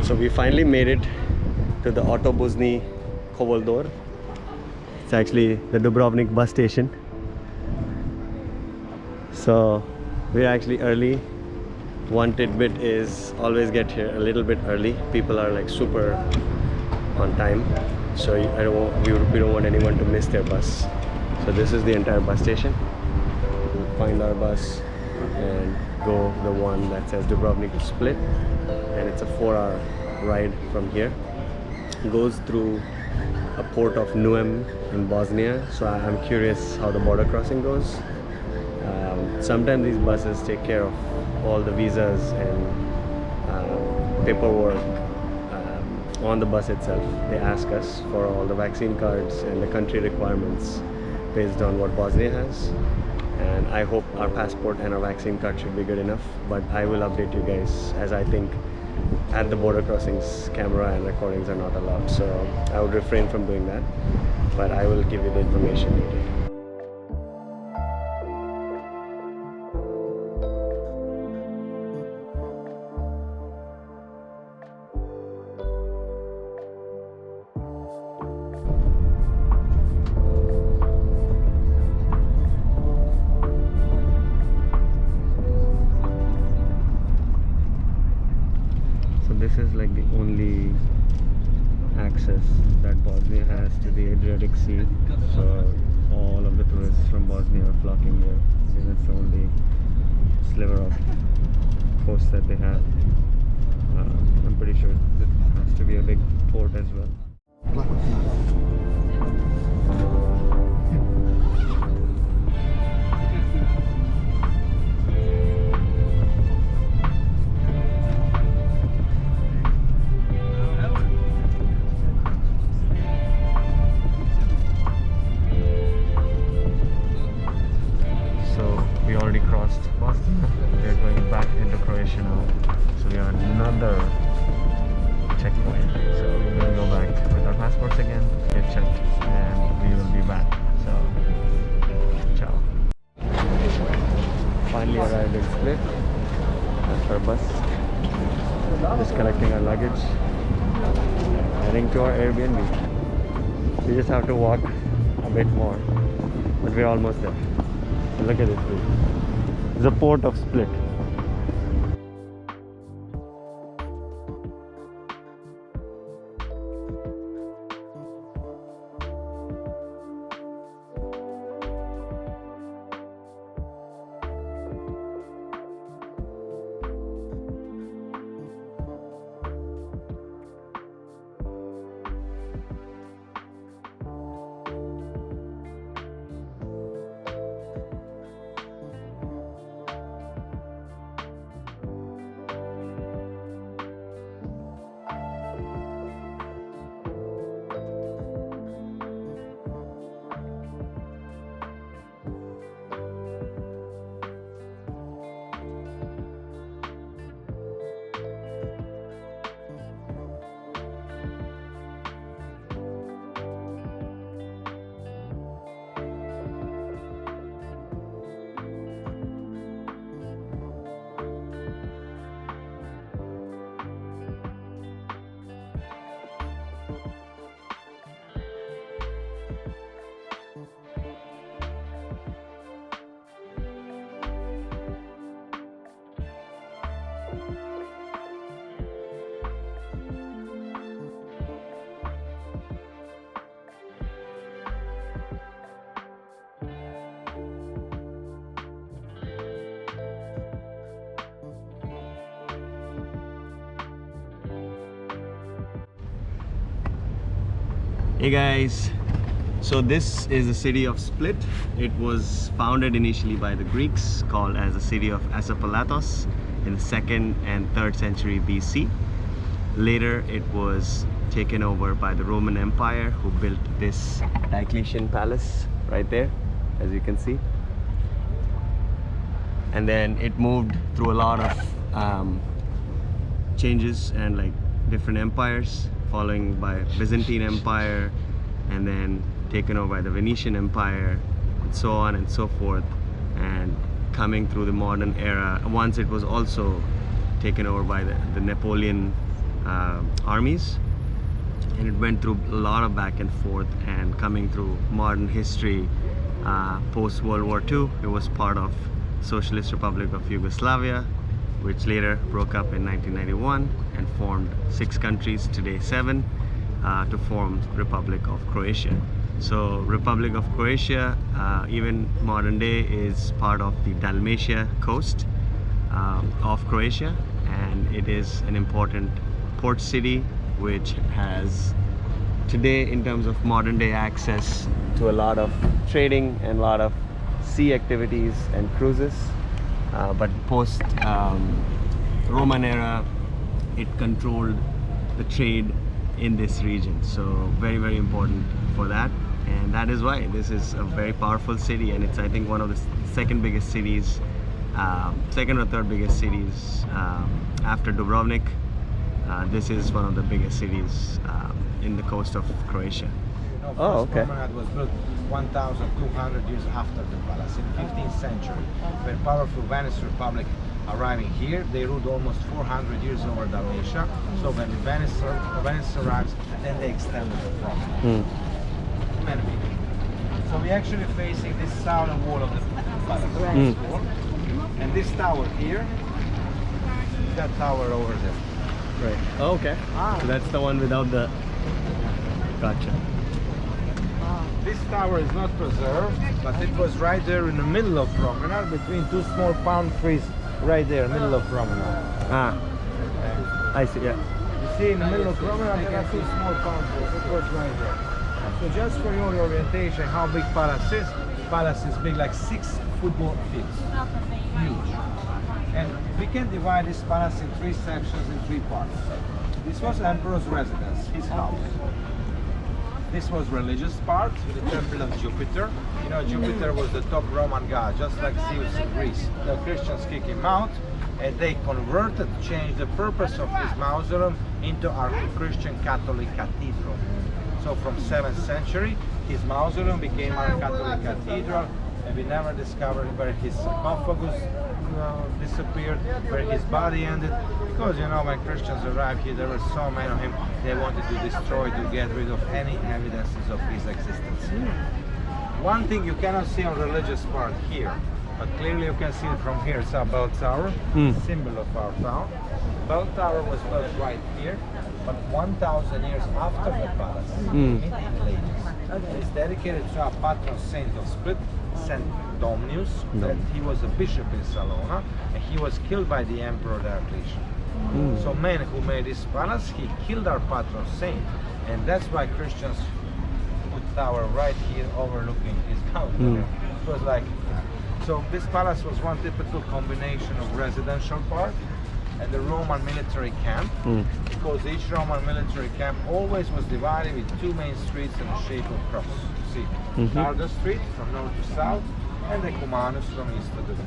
So we finally made it to the Autobuzni Kovoldor. It's actually the Dubrovnik bus station. So we're actually early. One tidbit is always get here a little bit early. People are like super on time, so we don't want anyone to miss their bus. So this is the entire bus station. We'll find our bus and go the one that says Dubrovnik to Split, and it's a 4-hour ride from here. It goes through a port of Nuem in Bosnia, so I'm curious how the border crossing goes. Sometimes these buses take care of all the visas and paperwork on the bus itself. They ask us for all the vaccine cards and the country requirements based on what Bosnia has, and I hope our passport and our vaccine card should be good enough, but I will update you guys, as I think at the border crossings camera and recordings are not allowed, so I would refrain from doing that, but I will give you the information needed. This is like the only access that Bosnia has to the Adriatic Sea, so all of the tourists from Bosnia are flocking here because it's the only sliver of coast that they have. I'm pretty sure it has to be a big port as well. We already crossed Bosnia. We're going back into Croatia now. So we are at another checkpoint. So we're going to go back with our passports again, get checked, and we will be back. So, ciao. Finally arrived in Split. That's our bus. Just collecting our luggage. Heading to our Airbnb. We just have to walk a bit more, but we're almost there. Look at this view. The port of Split. Hey guys, so this is the city of Split. It was founded initially by the Greeks, called as the city of Asopalatos in the 2nd and 3rd century BC. Later it was taken over by the Roman Empire, who built this Diocletian palace right there, as you can see. And then it moved through a lot of changes and like different empires, following by Byzantine Empire, and then taken over by the Venetian Empire, and so on and so forth, and coming through the modern era. Once it was also taken over by the Napoleon armies, and it went through a lot of back and forth, and coming through modern history, post World War II, it was part of Socialist Republic of Yugoslavia, which later broke up in 1991 and formed 6 countries, today 7, to form Republic of Croatia. So Republic of Croatia, even modern day, is part of the Dalmatia coast of Croatia, and it is an important port city which has today, in terms of modern day, access to a lot of trading and a lot of sea activities and cruises, but post Roman era, it controlled the trade in this region, so very, very important for that. And that is why this is a very powerful city, and it's, I think, one of the second biggest cities, second or third biggest cities after Dubrovnik. This is one of the biggest cities in the coast of Croatia. Oh, okay. Promenade was built 1,200 years after the palace, in 15th century. When powerful Venice Republic arriving here, they ruled almost 400 years over Dalmatia. So when Venice arrives, then they extended the promenade. So we're actually facing this southern wall of the palace. Wall. And this tower here, that tower over there. Right. Oh, okay. So that's the one without the... Gotcha. This tower is not preserved, but it was right there in the middle of promenade, between 2 small palm trees, right there, middle of promenade. I see, yeah. You see, in the middle of promenade, there are 2 small palm trees. It was right there. So just for your orientation, how big palace is? Palace is big, like 6 football fields. Huge. And we can divide this palace in 3 sections, in 3 parts. This was Emperor's residence, his house. This was religious part, with the temple of Jupiter. You know, Jupiter was the top Roman god, just like Zeus in Greece. The Christians kicked him out, and they converted, changed the purpose of his mausoleum into our Christian Catholic cathedral. So from 7th century, his mausoleum became our Catholic cathedral, and we never discovered where his sarcophagus disappeared, where his body ended, because, you know, when Christians arrived here, there were so many of him, they wanted to destroy, to get rid of any evidences of his existence. One thing you cannot see on religious part here, but clearly you can see it from here. It's our bell tower, symbol of our town. Bell tower was built right here, but 1,000 years after the palace, in the Middle Ages. It's dedicated to our patron saint of Split, Saint Domnius, that he was a bishop in Salona, and he was killed by the Emperor Diocletian. So man who made this palace, he killed our patron saint, and that's why Christians put tower right here overlooking his house. It was like, so this palace was one typical combination of residential part and the Roman military camp, because each Roman military camp always was divided with 2 main streets in the shape of cross. See, Nardo Street from north to south, and the Cumanus from east to west.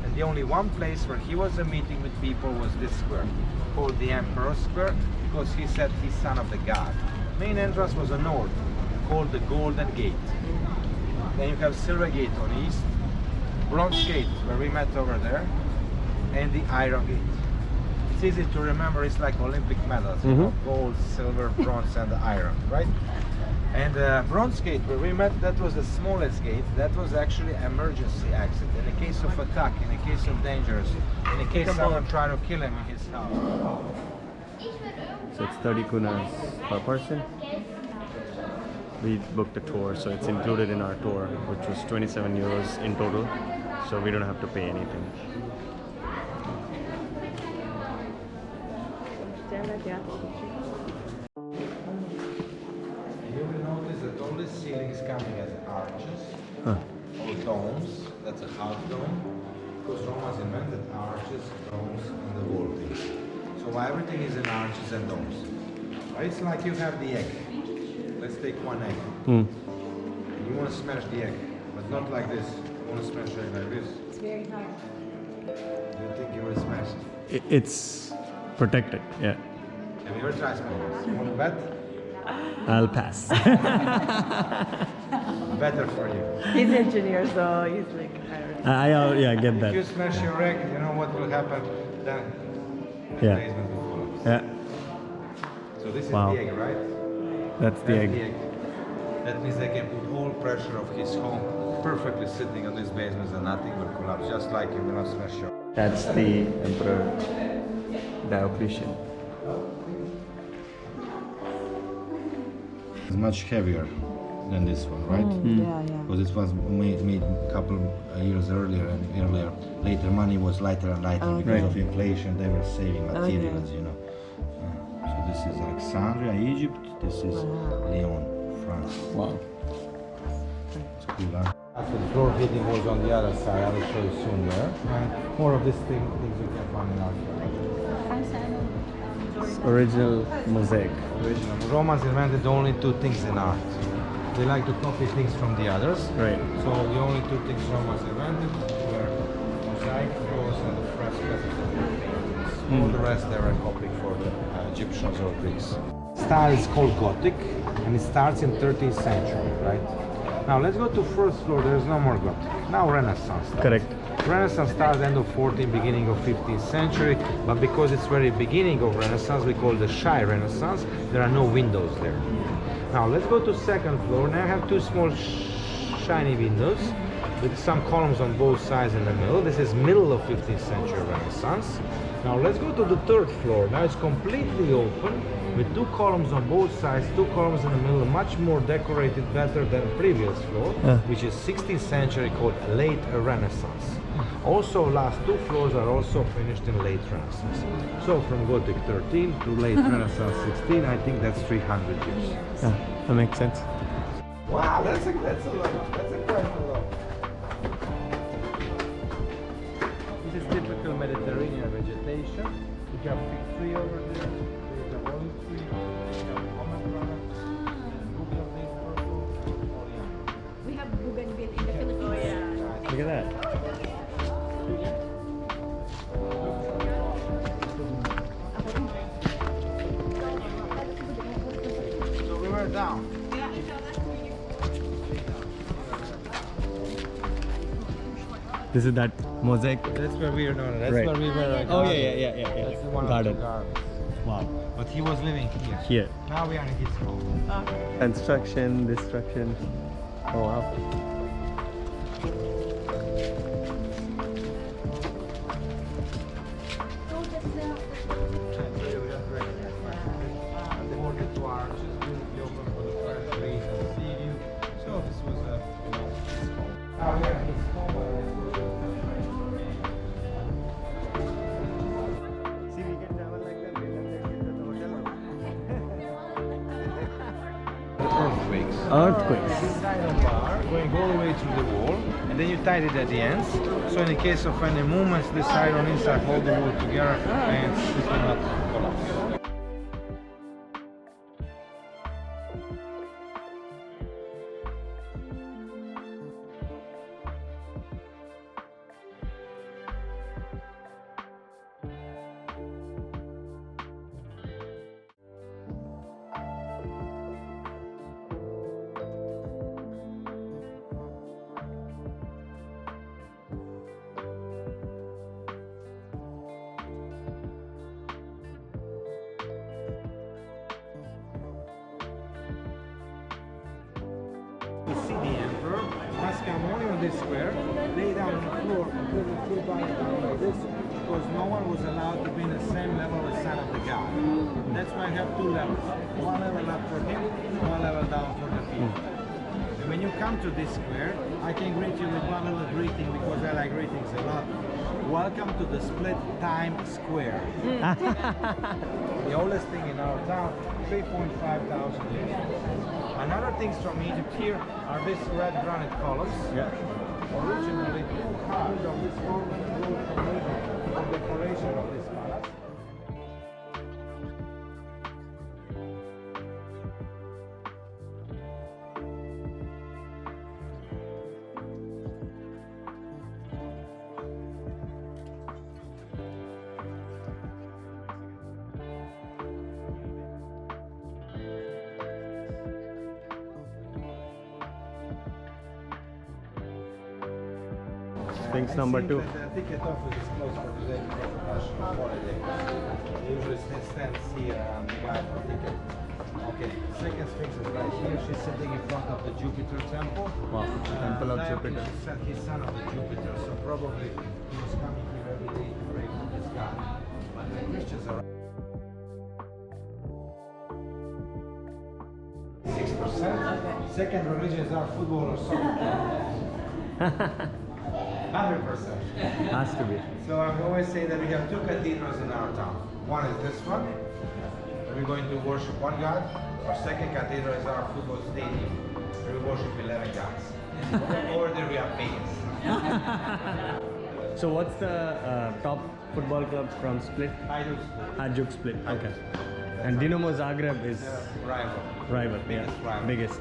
And the only one place where he was meeting with people was this square, called the Emperor's Square, because he said he's son of the god. Main entrance was a north, called the Golden Gate. Then you have Silver Gate on east, Bronze Gate, where we met over there, and the Iron Gate. It's easy to remember, it's like Olympic medals, you know, gold, silver, bronze, and iron, right? And the Bronze Gate, where we met, that was the smallest gate. That was actually emergency exit. In the case of attack, in the case of dangers, in the case someone tried to kill him in his house. So it's 30 kunas per person. We booked a tour, so it's included in our tour, which was 27 euros in total. So we don't have to pay anything. You will notice that all the ceilings coming as arches or domes. That's a half dome, because Romans invented arches, domes, and the vaulting. So everything is in arches and domes. It's like you have the egg. Let's take one egg. You want to smash the egg, but not like this. You want to smash it like this. It's very hard. Do you think you will smash it? It's protected, yeah. Have you ever tried smashing this? You want to bet? I'll pass. Better for you. He's engineer, so he's like, I don't know. Yeah, I get that. If you smash your egg, you know what will happen? Then the Yeah. basement will collapse. Yeah. So this is Wow. the egg, right? That's the egg. That means they can put all pressure of his home perfectly sitting on this basement and nothing will collapse, just like you will not smash your. That's the Emperor Diocletian. It's much heavier than this one, right? Yeah, yeah. Because it was made a couple years earlier and earlier. Later, money was lighter and lighter because of inflation. They were saving materials, you know. So this is Alexandria, Egypt. This is Lyon, France. Wow. It's cool, huh? So the floor heating was on the other side. I will show you soon there. And more of these things you can find in archaeology. Original mosaic. Original. Romans invented only two things in art. They like to copy things from the others. Right. So the only two things Romans invented were mosaic floors and the frescoes of the paintings. All the rest they were copying for the Egyptians or Greeks. Style is called Gothic and it starts in 13th century, right? Now let's go to first floor. There's no more Gothic. Now Renaissance starts. Correct. Renaissance starts end of 14th, beginning of 15th century, but because it's very beginning of Renaissance, we call the shy Renaissance. There are no windows there. Now let's go to second floor. Now I have two small shiny windows with some columns on both sides in the middle. This is middle of 15th century Renaissance. Now let's go to the third floor. Now it's completely open with two columns on both sides, two columns in the middle, much more decorated, better than previous floor, which is 16th century called late Renaissance. Also, last two floors are also finished in late Renaissance. So from Gothic 13 to late Renaissance 16, I think that's 300 years. Yeah, that makes sense. Wow, that's a quite a lot. This is typical Mediterranean vegetation. We have fig tree over there. There's a olive tree. We have pomegranate. Bougainville, purple, coriander. We have bougainville in the Philippines. Oh, yeah. Look at that. So we were down. This is that mosaic. That's where we were. No, that's Right. where we were. Oh yeah. That's the one Garden. of the gardens. Wow. But he was living here. Here. Now we are in his home. Construction, destruction. Oh wow. And they wanted two arches, beautifully open for the fresh breeze and the sea view. So this was his home. Now we are in his home. See, we can travel like that. We can take it to the hotel. The earthquakes. Earthquakes. This kind of bar going all the way through the wall, and then you tied it at the ends. So in the case of any movements, this side on inside hold the wall together, and it will not collapse. To see the emperor, must come only on this square, lay down on the floor, and put the full body down like this, because no one was allowed to be in the same level as son of the god. That's why I have two levels. One level up for him, one level down for the people. And when you come to this square, I can greet you with one little greeting, because I like greetings a lot. Welcome to the Split Time Square. The oldest thing in our town, 3,500 years. Another things from Egypt here are these red granite columns. Yeah. Originally carved on this mountain road from Egypt for decoration of this palace. Sphinx number 2. The ticket office is closed for today because of national holiday. They usually stands here and the guy for ticket. Okay, second Sphinx is right here. She's sitting in front of the Jupiter temple. Wow, temple of Jupiter. He's son of the Jupiter, so probably he was coming here every day to pray for this god. But the Christians are 6%. Second religions are football or soccer. 100%. Has to be. So I always say that we have 2 cathedrals in our town. One is this one. We're going to worship one god. Our second cathedral is our football stadium. We worship 11 gods. Over there we have pagans. So what's the top football club from Split? Hajduk Split. Okay. And Dinamo Zagreb is Rival. rival. Biggest Yeah. rival. Biggest.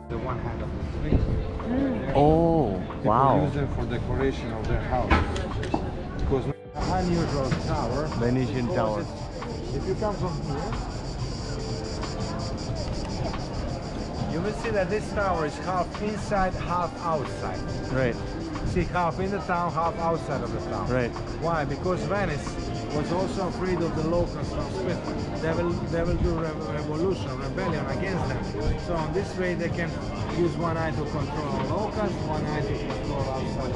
The one hand of the Sphinx. Oh, People use them for decoration of their house. Because unusual tower. Venetian because tower. If you come from here, you will see that this tower is half inside, half outside. Right. See, half in the town, half outside of the town. Right. Why? Because Venice was also afraid of the locals from Switzerland. They will do revolution, rebellion against them. So on this way they can use one eye to control locals, one eye to control outside.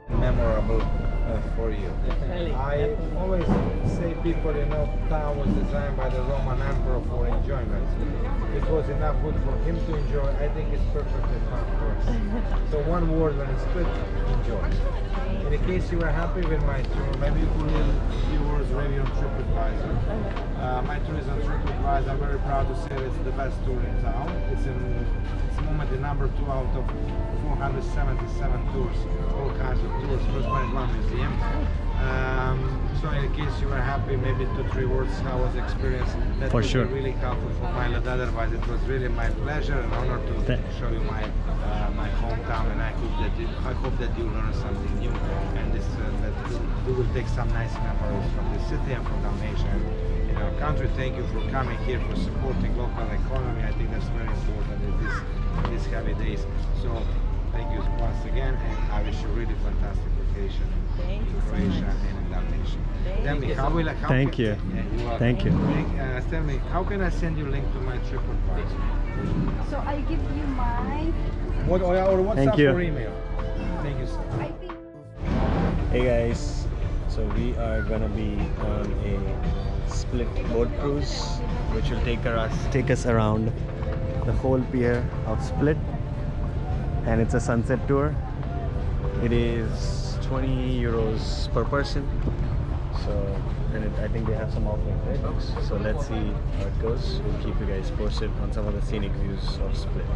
Memorable for you. I always say people, you know, town was designed by the Roman emperor for enjoyment. It was enough food for him to enjoy. I think it's perfectly fine for us. So one word when it's good, enjoy. In case you were happy with my tour, maybe you could leave viewers review on TripAdvisor. My tour is on TripAdvisor. I'm very proud to say it's the best tour in town. It's moment the number 2 out of 477 tours, all kinds of tours. First one is one museum. So in case you were happy, maybe 2-3 words how was the experience. That For would sure. be really helpful for my lot. Otherwise, it was really my pleasure and honor to show you my my hometown, and I hope that you learn something new, and that you will take some nice memories from the city and from Dalmatia and in our country. Thank you for coming here, for supporting local economy. I think that's very important in these heavy days. So thank you once again, and I wish you really fantastic vacation in Croatia and in Dalmatia. Tell me, how Thank you. you're welcome. Thank you. Tell me, how can I send you a link to my TripAdvisor? So I give you my, What or WhatsApp Thank you. or email? Thank you, sir. I think. Hey guys, so we are gonna be on a split boat cruise, which will take us around the whole pier of Split, and it's a sunset tour. It is 20 euros per person. So, and I think they have some offerings, right? So let's see how it goes. We'll keep you guys posted on some of the scenic views of Split.